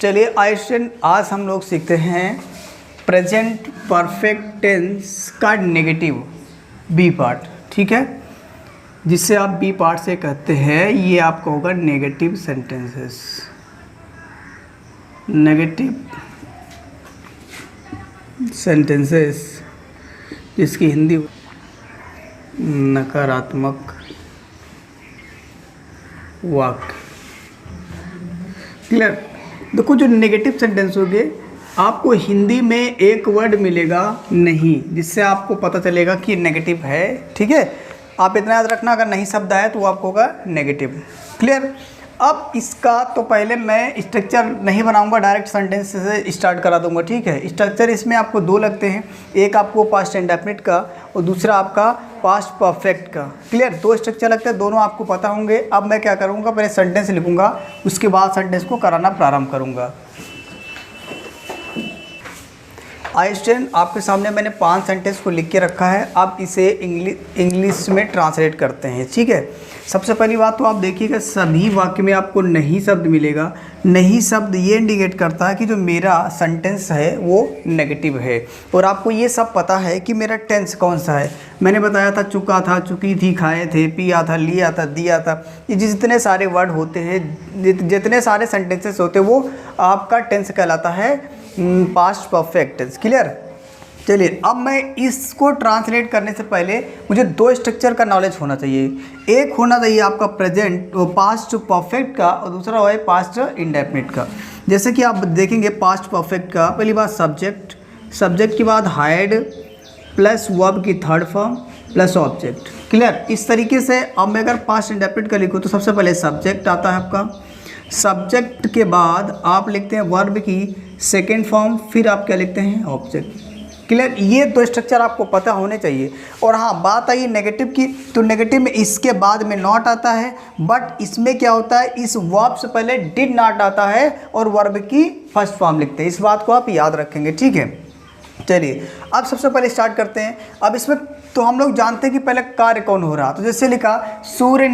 चलिए आइस्टन, आज हम लोग सीखते हैं प्रेजेंट परफेक्ट टेंस का नेगेटिव बी पार्ट, ठीक है, जिससे आप बी पार्ट से कहते हैं ये आपका होगा नेगेटिव सेंटेंसेस। नेगेटिव सेंटेंसेस जिसकी हिंदी नकारात्मक वाक्य। क्लियर? देखो, जो नेगेटिव सेंटेंस होंगे आपको हिंदी में एक वर्ड मिलेगा नहीं जिससे आपको पता चलेगा कि नेगेटिव है, ठीक है। आप इतना याद रखना, अगर नहीं शब्द आया तो वो आपको होगा नेगेटिव। क्लियर? अब इसका तो पहले मैं स्ट्रक्चर नहीं बनाऊंगा, डायरेक्ट सेंटेंस से स्टार्ट करा दूंगा, ठीक है। स्ट्रक्चर इसमें आपको दो लगते हैं, एक आपको पास्ट इंडेफिनिट का और दूसरा आपका पास्ट परफेक्ट का। क्लियर? दो स्ट्रक्चर लगते हैं, दोनों आपको पता होंगे। अब मैं क्या करूंगा, पहले सेंटेंस लिखूंगा, उसके बाद सेंटेंस को कराना प्रारंभ करूंगा। आइंस्टाइन, आपके सामने मैंने 5 सेंटेंस को लिख के रखा है। अब इसे इंग्लिश में ट्रांसलेट करते हैं, ठीक है। सबसे पहली बात तो आप देखिएगा, सभी वाक्य में आपको नहीं शब्द मिलेगा। नहीं शब्द ये इंडिकेट करता है कि जो मेरा सेंटेंस है वो नेगेटिव है, और आपको ये सब पता है कि मेरा टेंस कौन सा है। मैंने बताया था चुका था, चुकी थी, खाए थे, पिया था, लिया था, दिया था। ये जितने सारे वर्ड होते हैं, जितने सारे सेंटेंसेस होते हैं, वो आपका टेंस कहलाता है पास्ट परफेक्ट टेंस। क्लियर? चलिए, अब मैं इसको ट्रांसलेट करने से पहले मुझे दो स्ट्रक्चर का नॉलेज होना चाहिए। एक होना चाहिए आपका प्रेजेंट पास्ट परफेक्ट का, और दूसरा है पास्ट इंडेफिनिट का। जैसे कि आप देखेंगे पास्ट परफेक्ट का, पहली बात सब्जेक्ट, सब्जेक्ट के बाद हाइड प्लस वर्ब की third form plus object. Clear? इस तरीके से अब मैं अगर पास्ट इंडेफिनिट का लिखूँ तो सबसे पहले सब्जेक्ट आता है आपका, सब्जेक्ट के बाद आप लिखते हैं वर्ब की सेकेंड फॉर्म, फिर आप क्या लिखते हैं, ऑब्जेक्ट। क्लियर? ये दो स्ट्रक्चर आपको पता होने चाहिए। और हाँ, बात आई नेगेटिव की, तो नेगेटिव में इसके बाद में नॉट आता है, बट इसमें क्या होता है, इस वर्ब से पहले डिड नॉट आता है और वर्ब की फर्स्ट फॉर्म लिखते हैं। इस बात को आप याद रखेंगे, ठीक है। चलिए, अब सबसे पहले स्टार्ट करते हैं। अब इसमें तो हम लोग जानते हैं कि पहले कार्य कौन हो रहा, तो जैसे लिखा सूर्य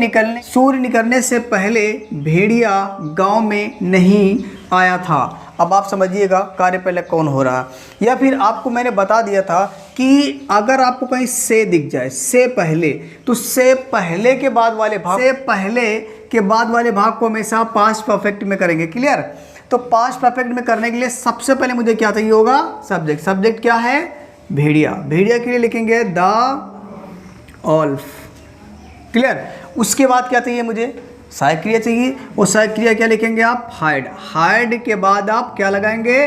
निकलने से पहले भेड़िया गांव में नहीं आया था। अब आप समझिएगा कार्य पहले कौन हो रहा। या फिर आपको मैंने बता दिया था कि अगर आपको कहीं से दिख जाए, से पहले, तो से पहले के बाद वाले भाग, से पहले के बाद वाले भाग को हमेशा पास्ट परफेक्ट में करेंगे। क्लियर? तो पास्ट परफेक्ट में करने के लिए सबसे पहले मुझे क्या चाहिए होगा, सब्जेक्ट। सब्जेक्ट क्या है, भेड़िया। भेड़िया के लिए लिखेंगे द ऑल्फ। क्लियर? उसके बाद क्या चाहिए मुझे, सहायक क्रिया चाहिए, और सहायक क्रिया क्या लिखेंगे आप, हाइड। हाइड के बाद आप क्या लगाएंगे,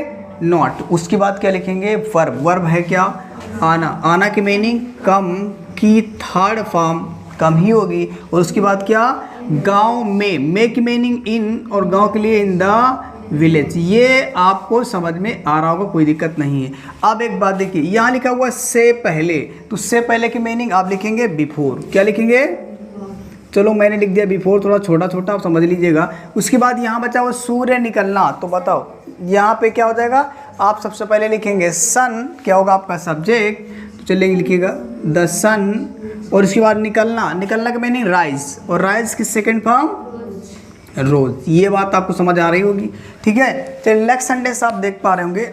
नॉट। उसके बाद क्या लिखेंगे, वर्ब। वर्ब है क्या, आना। आना की मीनिंग कम की थर्ड फॉर्म कम ही होगी। और उसके बाद क्या, गांव में की मीनिंग इन, और गांव के लिए इन द विलेज। ये आपको समझ में आ रहा होगा, कोई दिक्कत नहीं है। अब एक बात देखिए, यहाँ लिखा हुआ से पहले, तो से पहले की मीनिंग आप लिखेंगे बिफोर। क्या लिखेंगे, चलो मैंने लिख दिया बिफोर, थोड़ा छोटा छोटा आप समझ लीजिएगा। उसके बाद यहाँ बचा हुआ सूर्य निकलना, तो बताओ यहाँ पे क्या हो जाएगा, आप सबसे पहले लिखेंगे सन, क्या होगा आपका सब्जेक्ट, तो चलिए लिखिएगा द सन। और उसके बाद निकलना, निकलना का मीनिंग राइज, और राइज की सेकेंड फॉर्म रोज। ये बात आपको समझ आ रही होगी, ठीक है। चलिए नेक्स्ट सेंटेंस आप देख पा रहे होंगे,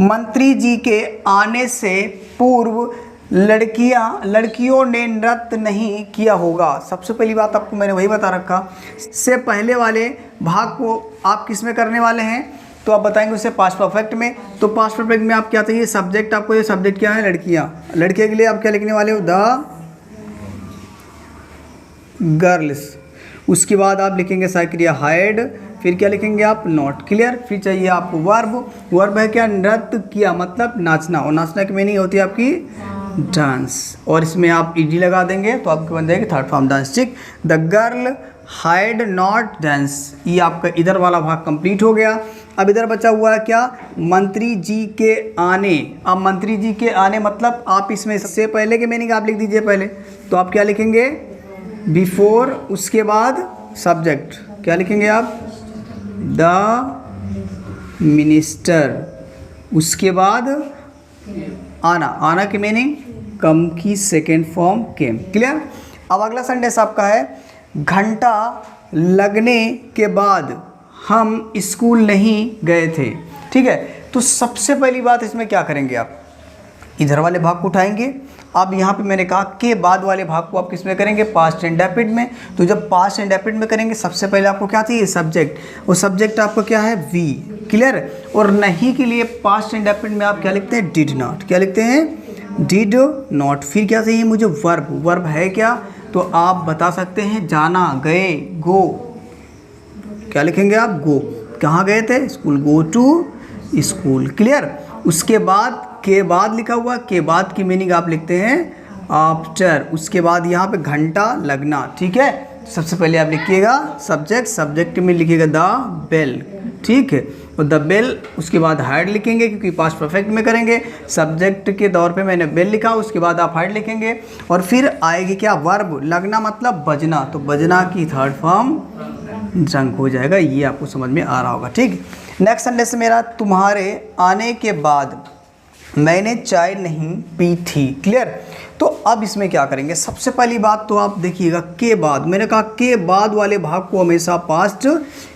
मंत्री जी के आने से पूर्व लड़कियों ने नृत्य नहीं किया होगा। सबसे पहली बात आपको मैंने वही बता रखा, से पहले वाले भाग को आप किस में करने वाले हैं, तो आप बताएंगे उसे पास्ट परफेक्ट में। तो पास्ट परफेक्ट में आप क्या चाहिए, सब्जेक्ट। आपको ये सब्जेक्ट क्या है, लड़कियां। लड़कियों के लिए आप क्या लिखने वाले हो, द गर्ल्स। उसके बाद आप लिखेंगे सहायक क्रिया हाइड, फिर क्या लिखेंगे आप, नॉट। क्लियर? फिर चाहिए आपको वर्ब। वर्ब है क्या, नृत्य किया, मतलब नाचना, और नाचना की मीनिंग होती है आपकी डांस, और इसमें आप ईडी लगा देंगे तो आपके बन जाएगी थर्ड फॉर्म डांस, ठीक। The girl hide not dance. ये आपका इधर वाला भाग कंप्लीट हो गया। अब इधर बचा हुआ है क्या, मंत्री जी के आने। अब मंत्री जी के आने मतलब आप इसमें से पहले के मीनिंग आप लिख दीजिए पहले, तो आप क्या लिखेंगे, बिफोर। उसके बाद सब्जेक्ट क्या लिखेंगे आप, द मिनिस्टर। उसके बाद आना, आना की मीनिंग कम की सेकेंड फॉर्म केम। क्लियर? अब अगला सेंटेंस आपका है, घंटा लगने के बाद हम स्कूल नहीं गए थे। ठीक है, तो सबसे पहली बात इसमें क्या करेंगे, आप इधर वाले भाग को उठाएंगे। अब यहाँ पे मैंने कहा के बाद वाले भाग को आप किस में करेंगे, पास्ट इंडेफिनिट में। तो जब पास्ट इंडेफिनिट में करेंगे सबसे पहले आपको क्या चाहिए, सब्जेक्ट। और सब्जेक्ट आपका क्या है, वी। क्लियर। और नहीं के लिए पास्ट इंडेफिनिट में आप क्या लिखते हैं, डिड नॉट। क्या लिखते हैं, डिड नॉट। फिर क्या चाहिए मुझे, वर्ब। वर्ब है क्या, तो आप बता सकते हैं जाना, गए, गो। क्या लिखेंगे आप, गो। कहाँ गए थे, school, go to school. Clear. उसके बाद के बाद लिखा हुआ, के बाद की मीनिंग आप लिखते हैं आफ्टर। उसके बाद यहाँ पे घंटा लगना। ठीक है, सबसे पहले आप लिखिएगा सब्जेक्ट, सब्जेक्ट में लिखिएगा द बेल। ठीक है, और द बेल। उसके बाद हाइड लिखेंगे क्योंकि पास्ट परफेक्ट में करेंगे। सब्जेक्ट के तौर पे मैंने बेल लिखा, उसके बाद आप हाइड लिखेंगे। और फिर आएगी क्या, वर्ब। लगना मतलब बजना, तो बजना की थर्ड फॉर्म जंक हो जाएगा। ये आपको समझ में आ रहा होगा। ठीक। नेक्स्ट सेंटेंस मेरा, तुम्हारे आने के बाद मैंने चाय नहीं पी थी। क्लियर। तो अब इसमें क्या करेंगे, सबसे पहली बात तो आप देखिएगा के बाद। मैंने कहा के बाद वाले भाग को हमेशा पास्ट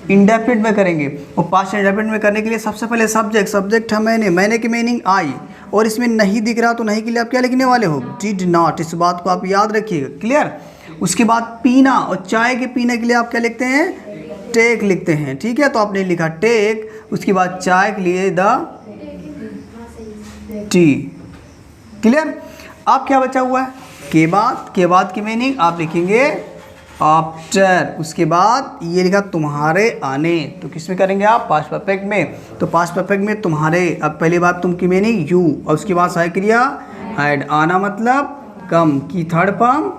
इंडेफिनिट में करेंगे। और पास्ट इंडेफिनिट में करने के लिए सबसे पहले सब्जेक्ट, सब्जेक्ट है मैंने, मैंने की मीनिंग आई। और इसमें नहीं दिख रहा तो नहीं के लिए आप क्या लिखने वाले हो, डिड नॉट। इस बात को आप याद रखिएगा। क्लियर। उसके बाद पीना, और चाय के पीने के लिए आप क्या लिखते हैं, टेक लिखते हैं। ठीक है, तो आपने लिखा टेक। उसके बाद चाय के लिए द टी। क्लियर। अब क्या बचा हुआ है, के बाद। के बाद की मीनिंग आप लिखेंगे आफ्टर। उसके बाद ये लिखा तुम्हारे आने, तो किस में करेंगे आप, पास्ट परफेक्ट में। तो पास्ट परफेक्ट में तुम्हारे, अब पहली बात तुम की मीनिंग यू, और उसके बाद सहायक क्रिया हैड। आना मतलब कम, की थर्ड फॉर्म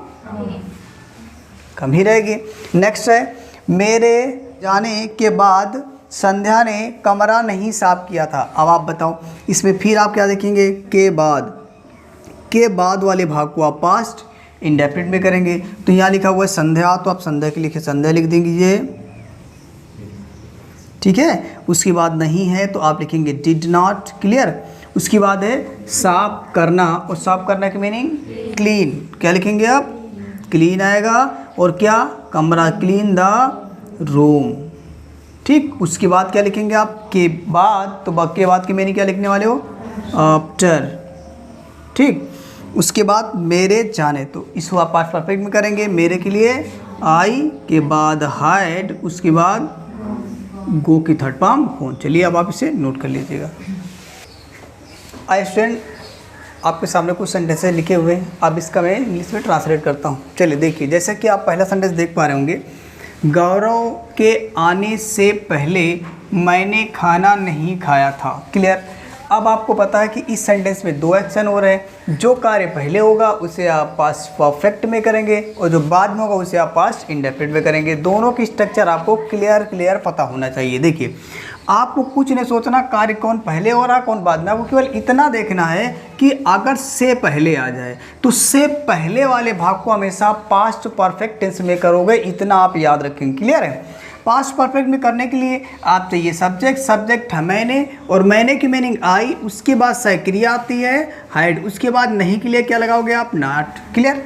कम ही रहेगी। नेक्स्ट है, मेरे जाने के बाद संध्या ने कमरा नहीं साफ किया था। अब आप बताओ, इसमें फिर आप क्या देखेंगे, के बाद। के बाद वाले भाग को आप पास्ट इंडेफिनिट में करेंगे। तो यहाँ लिखा हुआ है संध्या, तो आप संध्या के लिखे संध्या लिख देंगे ये। ठीक है। उसके बाद नहीं है तो आप लिखेंगे डिड नॉट। क्लियर। उसके बाद है साफ करना, और साफ करना की मीनिंग क्लीन। क्या लिखेंगे आप, क्लीन आएगा। और क्या, कमरा, क्लीन द रूम। ठीक। उसके बाद क्या लिखेंगे आप, के बाद। तो के बाद की मीनिंग क्या लिखने वाले हो, आफ्टर। ठीक। उसके बाद मेरे जाने, तो इसको आप पास्ट परफेक्ट में करेंगे। मेरे के लिए आई, के बाद हाइड, उसके बाद गो की थर्ड फॉर्म फोन। चलिए अब आप इसे नोट कर लीजिएगा। आई स्टूडेंट, आपके सामने कुछ सेंटेंसेस लिखे हुए हैं। अब इसका मैं इंग्लिश में ट्रांसलेट करता हूँ। चलिए देखिए, जैसे कि आप पहला सेंटेंस देख पा रहे होंगे, गौरव के आने से पहले मैंने खाना नहीं खाया था। क्लियर। अब आपको पता है कि इस सेंटेंस में दो एक्शन हो रहे हैं। जो कार्य पहले होगा उसे आप पास्ट परफेक्ट में करेंगे, और जो बाद में होगा उसे आप पास्ट इंडेफिनिट में करेंगे। दोनों की स्ट्रक्चर आपको क्लियर पता होना चाहिए। देखिए, आपको कुछ नहीं सोचना कार्य कौन पहले हो रहा कौन बाद में, आपको केवल इतना देखना है कि अगर से पहले आ जाए तो से पहले वाले भाग को हमेशा पास्ट परफेक्ट टेंस में करोगे, इतना आप याद रखेंगे। क्लियर है। पास्ट परफेक्ट में करने के लिए आप चाहिए सब्जेक्ट, सब्जेक्ट है मैंने, और मैंने की मीनिंग आई। उसके बाद सहायक क्रिया आती है हाइड। उसके बाद नहीं के लिए क्या लगाओगे आप, नॉट। क्लियर।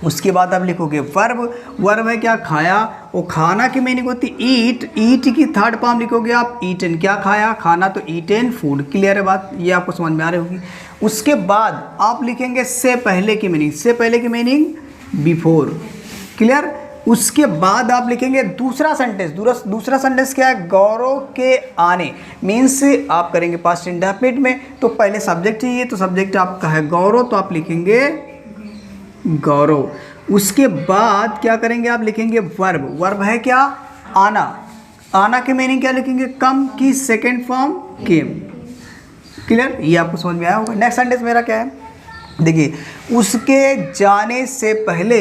उसके बाद आप लिखोगे वर्ब। वर्ब है क्या, खाया। और खाना की मीनिंग होती ईट। ईट की थर्ड फॉर्म लिखोगे आप ईटन। क्या खाया, खाना, तो ईटन फूड। क्लियर है बात, ये आपको समझ में आ रही होगी। उसके बाद आप लिखेंगे से पहले की मीनिंग। से पहले की मीनिंग बिफोर। क्लियर। उसके बाद आप लिखेंगे दूसरा सेंटेंस। दूसरा सेंटेंस क्या है, गौरव के आने। मीन्स आप करेंगे पास्ट इंडेफिनिट में, तो पहले सब्जेक्ट चाहिए, तो सब्जेक्ट आपका है गौरव, तो आप लिखेंगे गौरव। उसके बाद क्या करेंगे, आप लिखेंगे वर्ब। वर्ब है क्या, आना। आना के मीनिंग क्या लिखेंगे, कम की सेकेंड फॉर्म केम। क्लियर। ये आपको समझ में आया होगा। नेक्स्ट सेंटेंस मेरा क्या है, देखिए, उसके जाने से पहले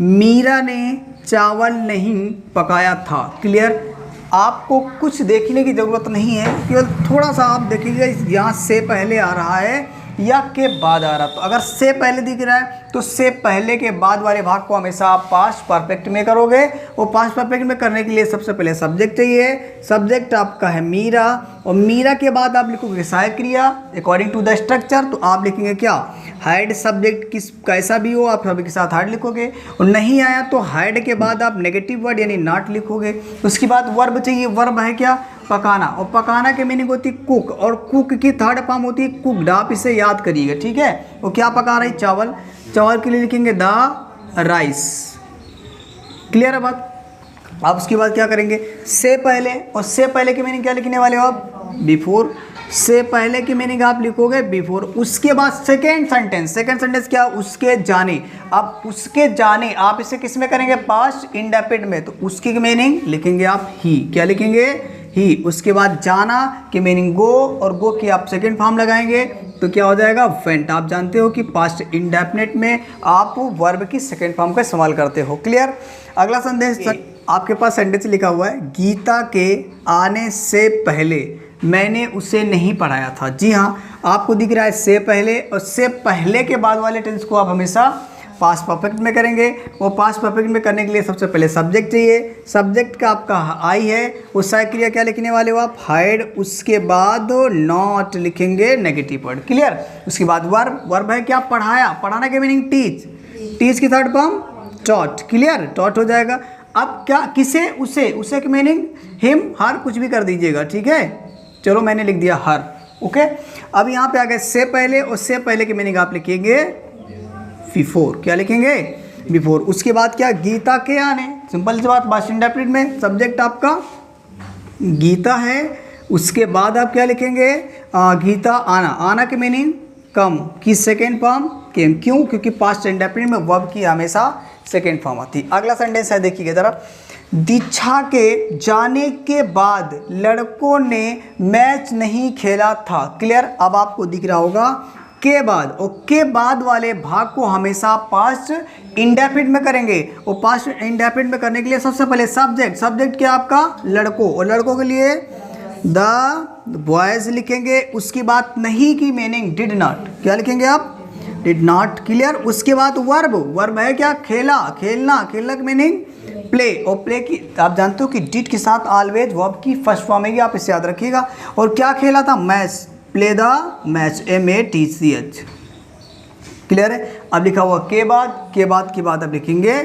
मीरा ने चावल नहीं पकाया था। क्लियर। आपको कुछ देखने की ज़रूरत नहीं है, केवल थोड़ा सा आप देखिएगा यहाँ से पहले आ रहा है या के बाद आ रहा। तो अगर से पहले दिख रहा है तो से पहले के बाद वाले भाग को हमेशा आप पास्ट परफेक्ट में करोगे। और पास्ट परफेक्ट में करने के लिए सबसे पहले सब्जेक्ट चाहिए। सब्जेक्ट आपका है मीरा, और मीरा के बाद आप लिखोगे सहायक क्रिया अकॉर्डिंग टू द स्ट्रक्चर। तो आप लिखेंगे क्या, हैड सब्जेक्ट किस कैसा भी हो आप सभी के साथ हैड लिखोगे, और नहीं आया तो हैड के बाद आप नेगेटिव वर्ड यानी नॉट लिखोगे। उसके बाद वर्ब चाहिए, वर्ब है क्या, पकाना, और पकाना के मीनिंग होती है कुक, और कुक की थर्ड फॉर्म होती है कुक्ड। आप इसे याद करिएगा, ठीक है। वो क्या पका रही, चावल, चावल के लिए लिखेंगे द राइस। क्लियर है बात। आप उसके बाद क्या करेंगे, से पहले, और से पहले की मीनिंग क्या लिखने वाले हो आप, बिफोर। से पहले की मीनिंग आप लिखोगे बिफोर। उसके बाद सेकेंड सेंटेंस, सेकेंड सेंटेंस क्या, उसके जाने। अब उसके जाने आप इसे किस में करेंगे, पास्ट इंडेफिनिट में, तो उसकी मीनिंग लिखेंगे आप ही। क्या लिखेंगे, ही। उसके बाद जाना की मीनिंग गो, और गो की आप सेकेंड फॉर्म लगाएंगे तो क्या हो जाएगा, वेंट। आप जानते हो कि पास्ट इंडेफिनिट में आप वर्ब की सेकेंड फॉर्म का इस्तेमाल करते हो। क्लियर। अगला सेंटेंस आपके पास सेंटेंस लिखा हुआ है, गीता के आने से पहले मैंने उसे नहीं पढ़ाया था। जी हाँ, आपको दिख रहा है से पहले, और से पहले के बाद वाले टेंस को आप हमेशा पास्ट परफेक्ट में करेंगे। वो पास्ट परफेक्ट में करने के लिए सबसे पहले सब्जेक्ट चाहिए। सब्जेक्ट का आपका आई है, उस क्रिया क्या लिखने वाले हो आप, हाइड। उसके बाद नॉट लिखेंगे नेगेटिव वर्ड। क्लियर। उसके बाद वर्ब, वर्ब है क्या, पढ़ाया, पढ़ाना के मीनिंग टीच, टीच की third form taught. Clear, taught हो जाएगा। अब क्या, किसे, उसे, उसे की मीनिंग हिम, हर, कुछ भी कर दीजिएगा, ठीक है। चलो मैंने लिख दिया हर, ओके। अब यहाँ पे आ गए से पहले, और से पहले की मीनिंग आप लिखेंगे बिफोर। क्या लिखेंगे, बिफोर। उसके बाद क्या, गीता के आने, सिंपल सी बात, पास्ट इंडेफिनिट में सब्जेक्ट आपका गीता है। उसके बाद आप क्या लिखेंगे, गीता आना, आना के मीनिंग कम, की सेकेंड फॉर्म केम। क्यों, क्योंकि पास्ट इंडेफिनिट में वर्ब की हमेशा सेकेंड फॉर्म आती। अगला सेंटेंस है, देखिएगा जरा, दीक्षा के जाने के बाद लड़कों ने मैच नहीं खेला था। क्लियर। अब आपको दिख रहा होगा के बाद, और के बाद वाले भाग को हमेशा पास्ट इंडेफिनिट में करेंगे। और पास्ट इंडेफिनिट में करने के लिए सबसे पहले सब्जेक्ट, सब्जेक्ट क्या आपका, लड़कों, और लड़कों के लिए द बॉयज लिखेंगे। उसकी बात नहीं की मीनिंग डिड नॉट, क्या लिखेंगे आप, डिड नॉट। क्लियर। उसके बाद वर्ब, वर्ब है क्या, खेला, खेलना, खेलना की मीनिंग प्ले, और प्ले की आप जानते हो कि डिड के साथ ऑलवेज वर्ब की फर्स्ट फॉर्म है, आप इसे याद रखिएगा। और क्या खेला था, match, play the match, MATCH। Clear है। अब लिखा हुआ के बाद, के बाद की बात आप लिखेंगे,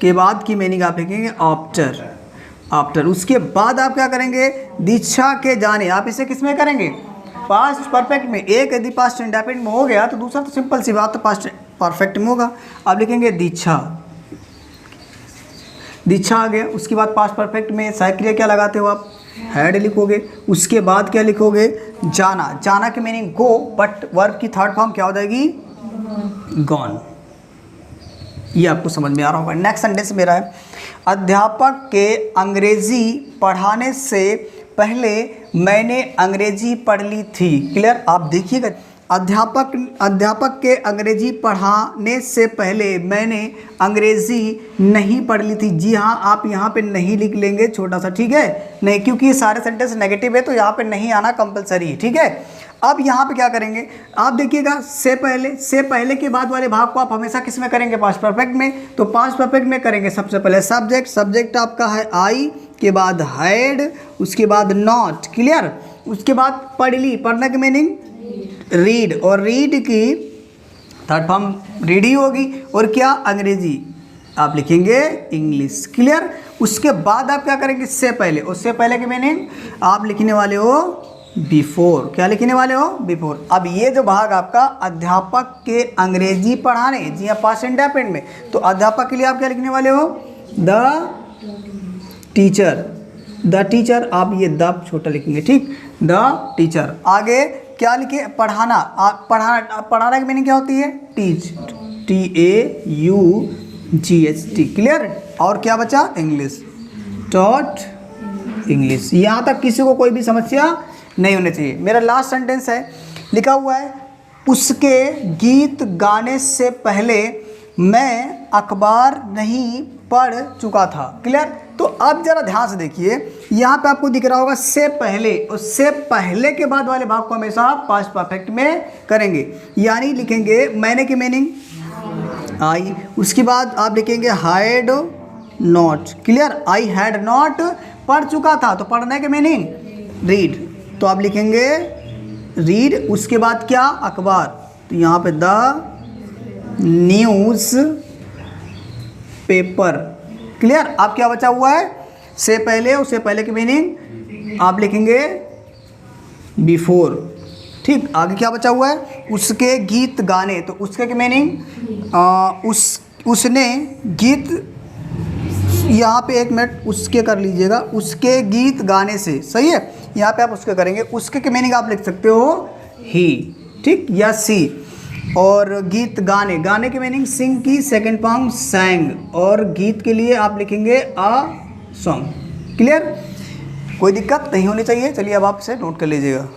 के बाद की मीनिंग आप लिखेंगे आफ्टर, आफ्टर। उसके बाद आप क्या करेंगे, दीक्षा के जाने, आप इसे किस में करेंगे, पास्ट परफेक्ट में। एक यदि पास्ट इंडेफिनिट में हो गया तो दूसरा तो सिंपल सी बात, तो पास्ट परफेक्ट में होगा। आप लिखेंगे दीक्षा, दीक्षा आ गया। उसके बाद पास्ट परफेक्ट में सहायक क्या लगाते हो आप, हैड लिखोगे। उसके बाद क्या लिखोगे, जाना, जाना की मीनिंग गो, बट वर्ब की थर्ड फॉर्म क्या हो जाएगी, गॉन। ये आपको समझ में आ रहा होगा। नेक्स्ट सेंटेंस मेरा है, अध्यापक के अंग्रेजी पढ़ाने से पहले मैंने अंग्रेजी पढ़ ली थी। क्लियर। आप देखिएगा, अध्यापक के अंग्रेजी पढ़ाने से पहले मैंने अंग्रेजी नहीं पढ़ ली थी। जी हाँ, आप यहाँ पे नहीं लिख लेंगे छोटा सा, ठीक है, नहीं, क्योंकि ये सारे सेंटेंस नेगेटिव है तो यहाँ पे नहीं आना कंपलसरी है, ठीक है। अब यहाँ पे क्या करेंगे, आप देखिएगा, से पहले, से पहले के बाद वाले भाग को आप हमेशा किस में करेंगे, पास्ट परफेक्ट में। तो पास्ट परफेक्ट में करेंगे सबसे पहले सब्जेक्ट, सब्जेक्ट आपका है आई, के बाद हैड, उसके बाद नॉट। क्लियर। उसके बाद पढ़ ली, पढ़ने की मीनिंग रीड, और रीड की थर्ड फॉर्म रीड ही होगी। और क्या, अंग्रेजी, आप लिखेंगे इंग्लिश। क्लियर। उसके बाद आप क्या करेंगे, से पहले, उससे पहले की मीनिंग आप लिखने वाले हो बिफोर। क्या लिखने वाले हो, बिफोर। अब ये जो भाग आपका अध्यापक के अंग्रेजी पढ़ाने, जी हाँ, पास्ट इंडेफिनिट में, तो अध्यापक के लिए आप क्या लिखने वाले हो, द टीचर, द टीचर। आप ये द छोटा लिखेंगे, ठीक, द टीचर। आगे क्या लिखे, पढ़ाना, आप पढ़ाना, पढ़ाना की मीनिंग क्या होती है, टीच, TAUGHT। क्लियर। और क्या बचा, इंग्लिश, टॉट इंग्लिश। यहाँ तक किसी को कोई भी समस्या नहीं होनी चाहिए। मेरा लास्ट सेंटेंस है, लिखा हुआ है, उसके गीत गाने से पहले मैं अखबार नहीं पढ़ चुका था। क्लियर। तो अब जरा ध्यान से देखिए, यहाँ पे आपको दिख रहा होगा से पहले, उससे पहले के बाद वाले भाग को हमेशा आप पास्ट परफेक्ट में करेंगे, यानी लिखेंगे मैंने की मीनिंग आई। उसके बाद आप लिखेंगे had not. Clear. I had not पढ़ चुका था, तो पढ़ने के मीनिंग रीड, तो आप लिखेंगे रीड। उसके बाद क्या, अखबार, तो यहाँ पे द न्यूज़ पेपर। क्लियर। अब क्या बचा हुआ है, से पहले, उससे पहले की मीनिंग आप लिखेंगे बिफोर। ठीक, आगे क्या बचा हुआ है, उसके गीत गाने, तो उसके की मीनिंग उसने गीत, यहाँ पे एक मिनट उसके कर लीजिएगा, उसके गीत गाने से, सही है। यहाँ पे आप उसके करेंगे, उसके की मीनिंग आप लिख सकते हो ही, ठीक, या सी। और गीत गाने, गाने की मीनिंग सिंग की सेकंड फॉर्म सैंग, और गीत के लिए आप लिखेंगे अ सॉन्ग। क्लियर, कोई दिक्कत नहीं होनी चाहिए। चलिए अब आप इसे नोट कर लीजिएगा।